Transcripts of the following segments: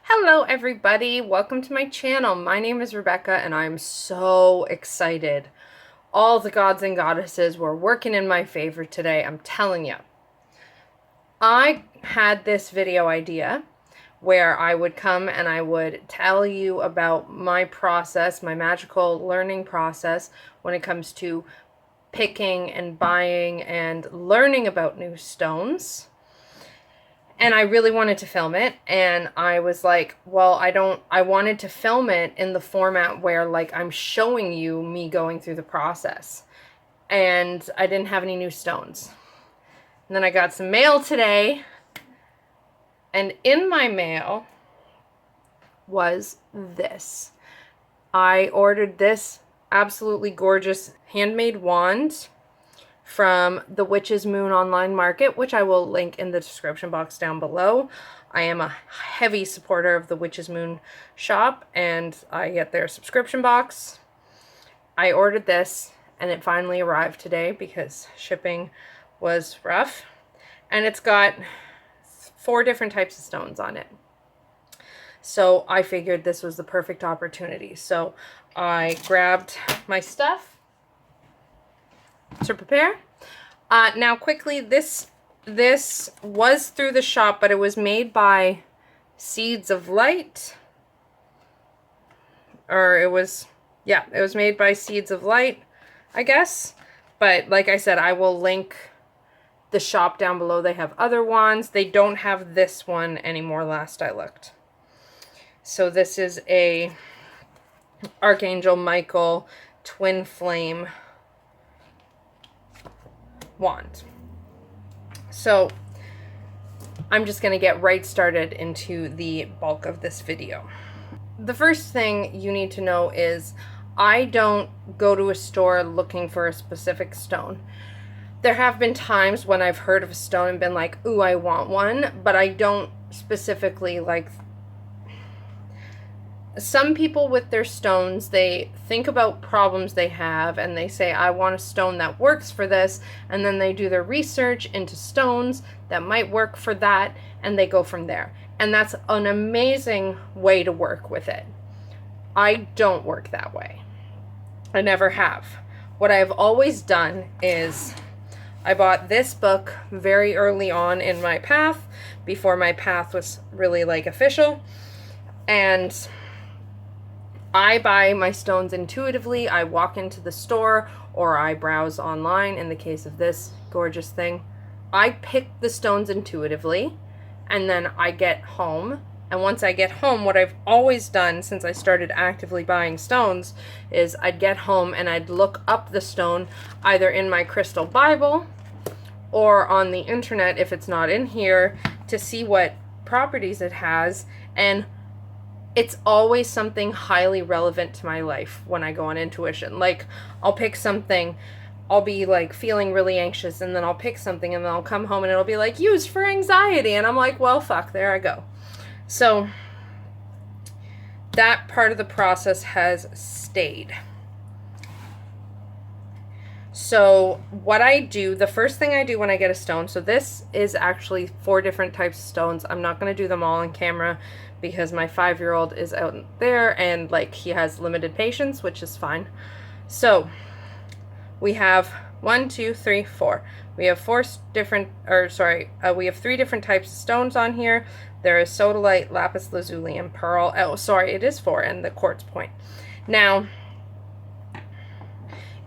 Hello everybody, welcome to my channel. My name is Rebecca and I'm so excited. All the gods and goddesses were working in my favor today, I'm telling you. I had this video idea where I would come and I would tell you about my process, my magical learning process when it comes to picking and buying and learning about new stones. And I really wanted to film it, and I was like, well, I wanted to film it in the format where like I'm showing you me going through the process. And I didn't have any new stones. And then I got some mail today, and in my mail was this. I ordered this absolutely gorgeous handmade wand from the Witch's Moon online market, which I will link in the description box down below. I am a heavy supporter of the Witch's Moon shop, and I get their subscription box. I ordered this, and it finally arrived today because shipping was rough. And it's got 4 different types of stones on it. So I figured this was the perfect opportunity. So I grabbed my stuff to prepare. Now quickly, this was through the shop, but it was made by Seeds of Light. Or it was made by Seeds of Light, I guess. But like I said, I will link the shop down below. They have other wands. They don't have this one anymore last I looked. So this is a Archangel Michael Twin Flame wand. So I'm just going to get right started into the bulk of this video. The first thing you need to know is I don't go to a store looking for a specific stone. There have been times when I've heard of a stone and been like, ooh, I want one, but I don't specifically like. Some people with their stones, they think about problems they have and they say, I want a stone that works for this, and then they do their research into stones that might work for that, and they go from there. And that's an amazing way to work with it. I don't work that way. I never have. What I've always done is I bought this book very early on in my path, before my path was really like official, and I buy my stones intuitively. I walk into the store or I browse online. In the case of this gorgeous thing, I pick the stones intuitively, and then I get home. And once I get home, what I've always done since I started actively buying stones is I'd get home and I'd look up the stone either in my crystal Bible or on the internet if it's not in here, to see what properties it has, and it's always something highly relevant to my life when I go on intuition. Like, I'll pick something, I'll be like feeling really anxious, and then I'll pick something and then I'll come home and it'll be like, used for anxiety, and I'm like, well, fuck, there I go. So that part of the process has stayed. So what I do, the first thing I do when I get a stone, so this is actually 4 different types of stones. I'm not going to do them all on camera because my 5-year-old is out there and like he has limited patience, which is fine. So we have 1, 2, 3, 4. We have 4 different, we have 3 different types of stones on here. There is sodalite, lapis lazuli, and pearl. Oh, sorry, it is 4, and the quartz point. Now,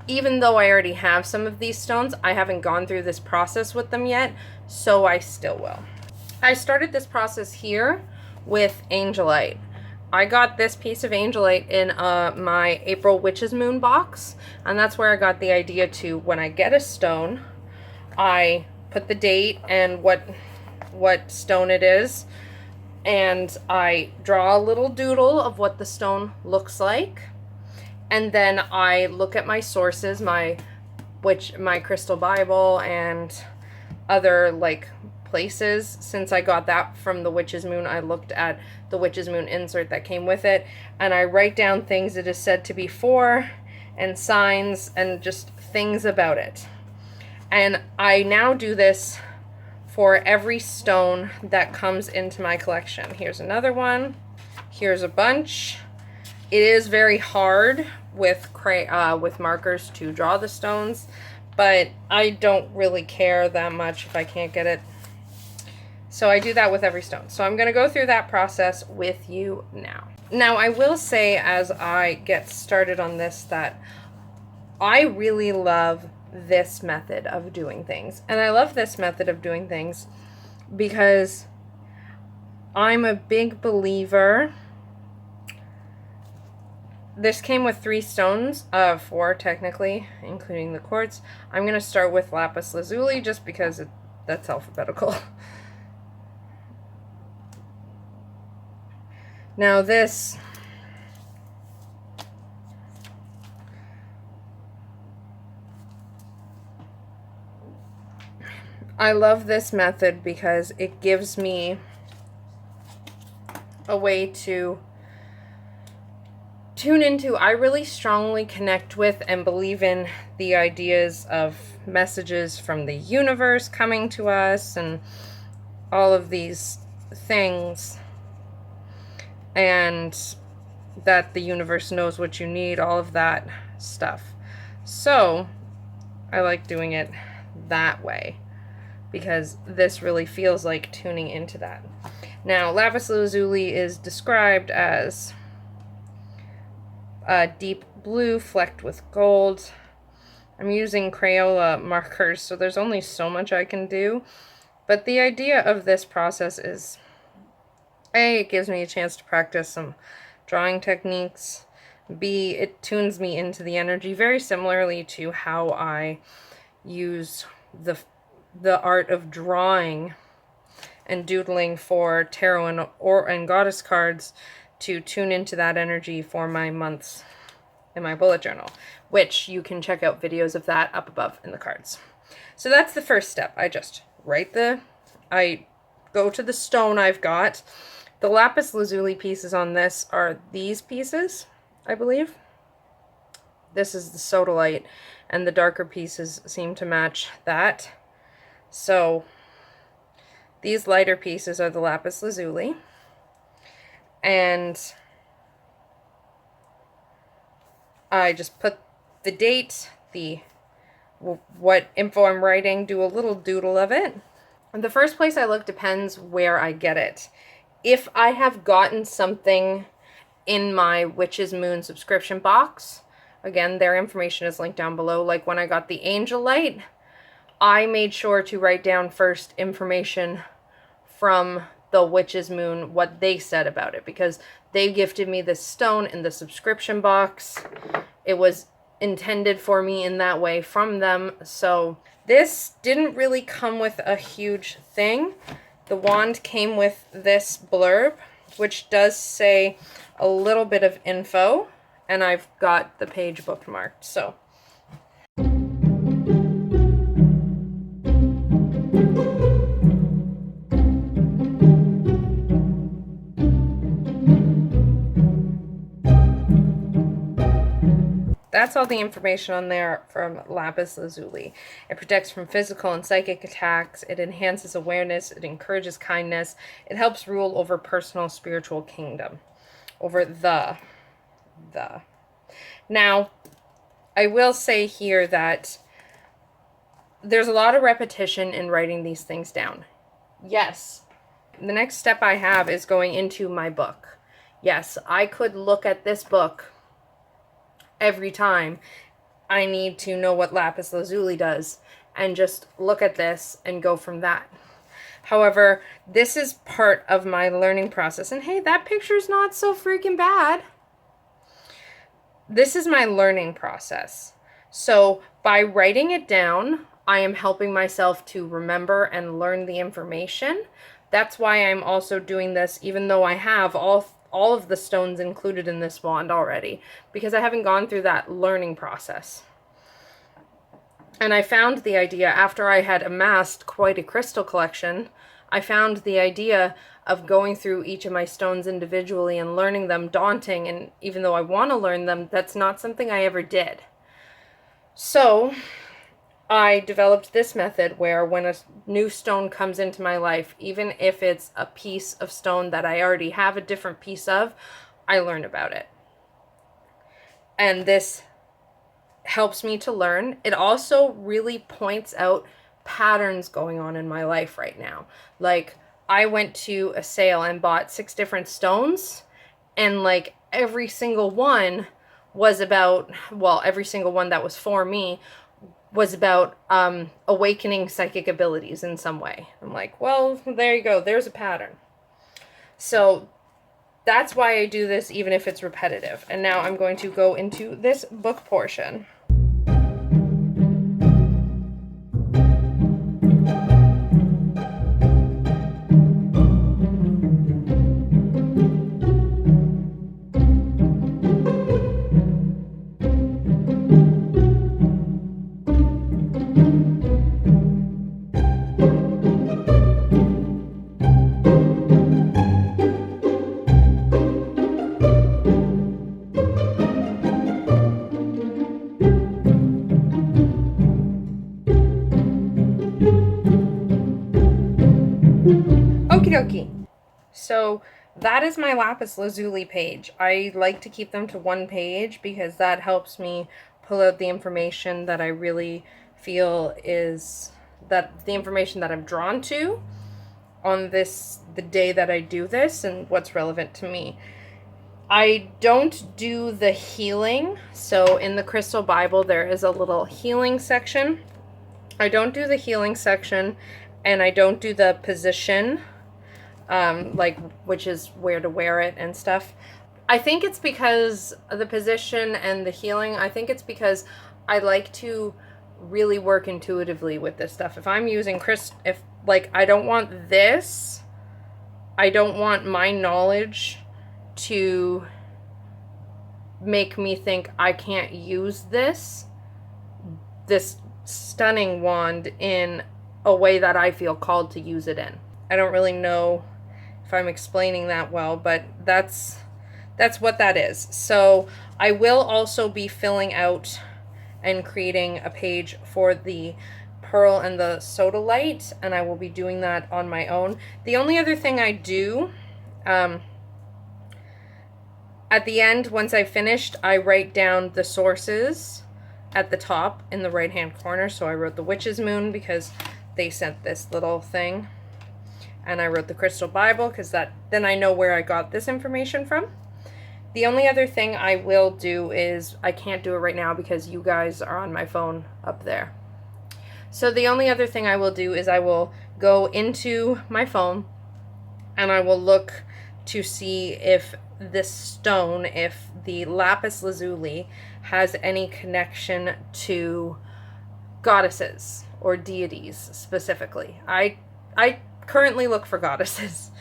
even though I already have some of these stones, I haven't gone through this process with them yet, so I still will. I started this process here with angelite. I got this piece of angelite in my April Witch's Moon box, and that's where I got the idea to, when I get a stone, I put the date and what stone it is, and I draw a little doodle of what the stone looks like. And then I look at my sources, my crystal Bible and other like places. Since I got that from the Witch's Moon, I looked at the Witch's Moon insert that came with it, and I write down things it is said to be for, and signs, and just things about it. And I now do this for every stone that comes into my collection. Here's another one. Here's a bunch. It is very hard with markers to draw the stones, but I don't really care that much if I can't get it. So I do that with every stone. So I'm going to go through that process with you now. Now, I will say as I get started on this that I really love this method of doing things. And I love this method of doing things because I'm a big believer. This came with 3 stones, 4 technically, including the quartz. I'm going to start with lapis lazuli just because that's alphabetical. Now this, I love this method because it gives me a way to tune into. I really strongly connect with and believe in the ideas of messages from the universe coming to us and all of these things, and that the universe knows what you need, all of that stuff. So I like doing it that way because this really feels like tuning into that. Now, lapis lazuli is described as deep blue flecked with gold. I'm using Crayola markers, so there's only so much I can do. But the idea of this process is, A, it gives me a chance to practice some drawing techniques. B, it tunes me into the energy very similarly to how I use the art of drawing and doodling for tarot and goddess cards to tune into that energy for my months in my bullet journal, which you can check out videos of that up above in the cards. So that's the first step. I just I go to the stone I've got. The lapis lazuli pieces on this are these pieces, I believe. This is the sodalite, and the darker pieces seem to match that. So these lighter pieces are the lapis lazuli. And I just put the date, what info I'm writing, do a little doodle of it. And the first place I look depends where I get it. If I have gotten something in my Witch's Moon subscription box, again, their information is linked down below. Like when I got the Angel Light, I made sure to write down first information from the Witch's Moon, what they said about it, because they gifted me this stone in the subscription box. It was intended for me in that way from them. So this didn't really come with a huge thing. The wand came with this blurb, which does say a little bit of info, and I've got the page bookmarked. So that's all the information on there from lapis lazuli. It protects from physical and psychic attacks. It enhances awareness. It encourages kindness. It helps rule over personal spiritual kingdom. Over the. Now, I will say here that there's a lot of repetition in writing these things down. Yes, the next step I have is going into my book. Yes, I could look at this book every time I need to know what lapis lazuli does and just look at this and go from that. However, this is part of my learning process. And hey, that picture's not so freaking bad. This is my learning process. So by writing it down, I am helping myself to remember and learn the information. That's why I'm also doing this, even though I have all of the stones included in this wand already, because I haven't gone through that learning process. And I found the idea, after I had amassed quite a crystal collection, I found the idea of going through each of my stones individually and learning them daunting, and even though I want to learn them, that's not something I ever did. So I developed this method where when a new stone comes into my life, even if it's a piece of stone that I already have a different piece of, I learn about it. And this helps me to learn. It also really points out patterns going on in my life right now. Like, I went to a sale and bought 6 different stones, and like every single one was about, well, every single one that was for me was about awakening psychic abilities in some way. I'm like, well, there you go. There's a pattern. So that's why I do this, even if it's repetitive. And now I'm going to go into this book portion. Okie dokie. So that is my lapis lazuli page. I like to keep them to one page because that helps me pull out the information that I really feel is that the information that I'm drawn to on the day that I do this and what's relevant to me. I don't do the healing. So in the Crystal Bible, there is a little healing section. I don't do the healing section, and I don't do the position, like, which is where to wear it and stuff. I think it's because the position and the healing, I think it's because I like to really work intuitively with this stuff. If I'm using if, like, I don't want this, I don't want my knowledge to make me think I can't use this stunning wand in a way that I feel called to use it in. I don't really know if I'm explaining that well, but that's what that is. So I will also be filling out and creating a page for the pearl and the sodalite, and I will be doing that on my own. The only other thing I do, at the end, once I've finished, I write down the sources at the top in the right hand corner. So I wrote the Witch's Moon because they sent this little thing, and I wrote the Crystal Bible because then I know where I got this information from. The only other thing I will do is, I can't do it right now because you guys are on my phone up there. So the only other thing I will do is I will go into my phone and I will look to see if this stone, if the lapis lazuli has any connection to goddesses or deities specifically. I currently look for goddesses.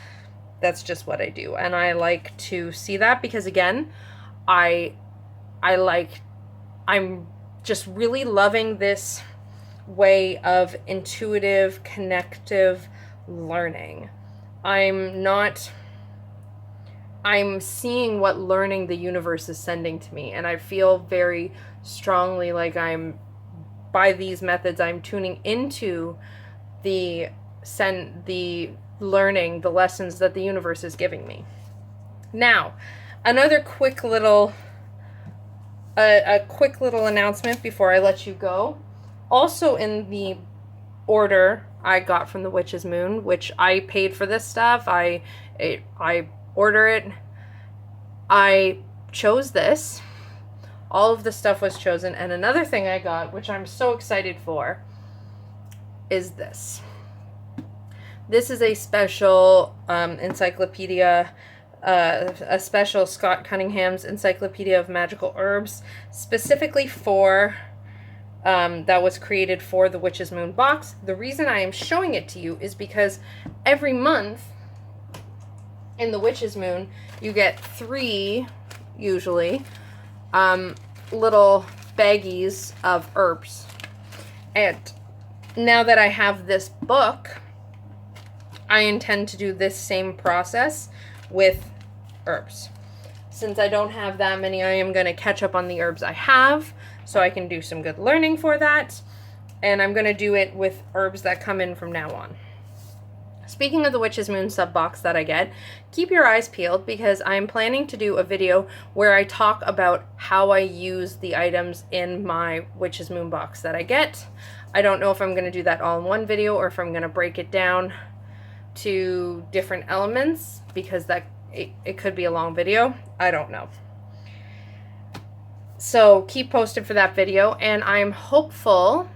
That's just what I do, and I like to see that because, again, I'm just really loving this way of intuitive, connective learning. I'm seeing what learning the universe is sending to me, and I feel very strongly like by these methods, I'm tuning into the learning, the lessons that the universe is giving me. Now, another quick little announcement before I let you go. Also in the order I got from the Witch's Moon, which I paid for this stuff, I order it, I chose this. All of the stuff was chosen, and another thing I got, which I'm so excited for, is this. This is a special encyclopedia, a special Scott Cunningham's Encyclopedia of Magical Herbs, specifically that was created for the Witch's Moon box. The reason I am showing it to you is because every month in the Witch's Moon, you get 3, usually, little baggies of herbs. And now that I have this book, I intend to do this same process with herbs. Since I don't have that many, I am going to catch up on the herbs I have, so I can do some good learning for that. and I'm going to do it with herbs that come in from now on. Speaking of the Witch's Moon sub box that I get, keep your eyes peeled because I'm planning to do a video where I talk about how I use the items in my Witch's Moon box that I get. I don't know if I'm going to do that all in one video or if I'm going to break it down to different elements because it could be a long video. I don't know. So keep posted for that video, and I'm hopeful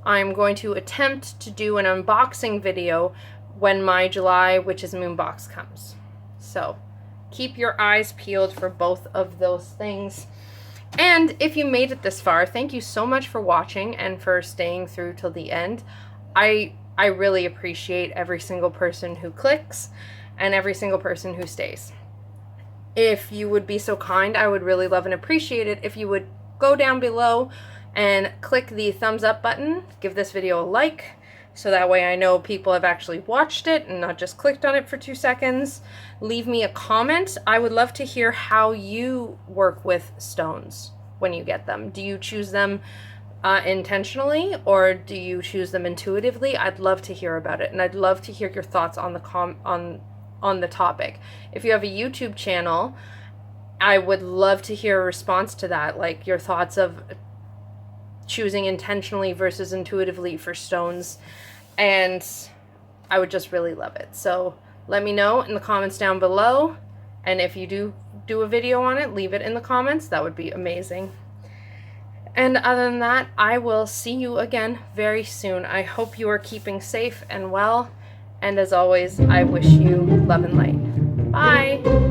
I'm going to attempt to do an unboxing video when my July Witch's Moon box comes. So keep your eyes peeled for both of those things. And if you made it this far, thank you so much for watching and for staying through till the end. I really appreciate every single person who clicks and every single person who stays. If you would be so kind, I would really love and appreciate it if you would go down below and click the thumbs up button, give this video a like, so that way I know people have actually watched it and not just clicked on it for 2 seconds. Leave me a comment. I would love to hear how you work with stones when you get them. Do you choose them intentionally, or do you choose them intuitively? I'd love to hear about it, and I'd love to hear your thoughts on the topic. If you have a YouTube channel, I would love to hear a response to that, like your thoughts of choosing intentionally versus intuitively for stones, and I would just really love it. So let me know in the comments down below, and if you do a video on it, leave it in the comments. That would be amazing. And other than that, I will see you again very soon. I hope you are keeping safe and well, and as always, I wish you love and light. Bye!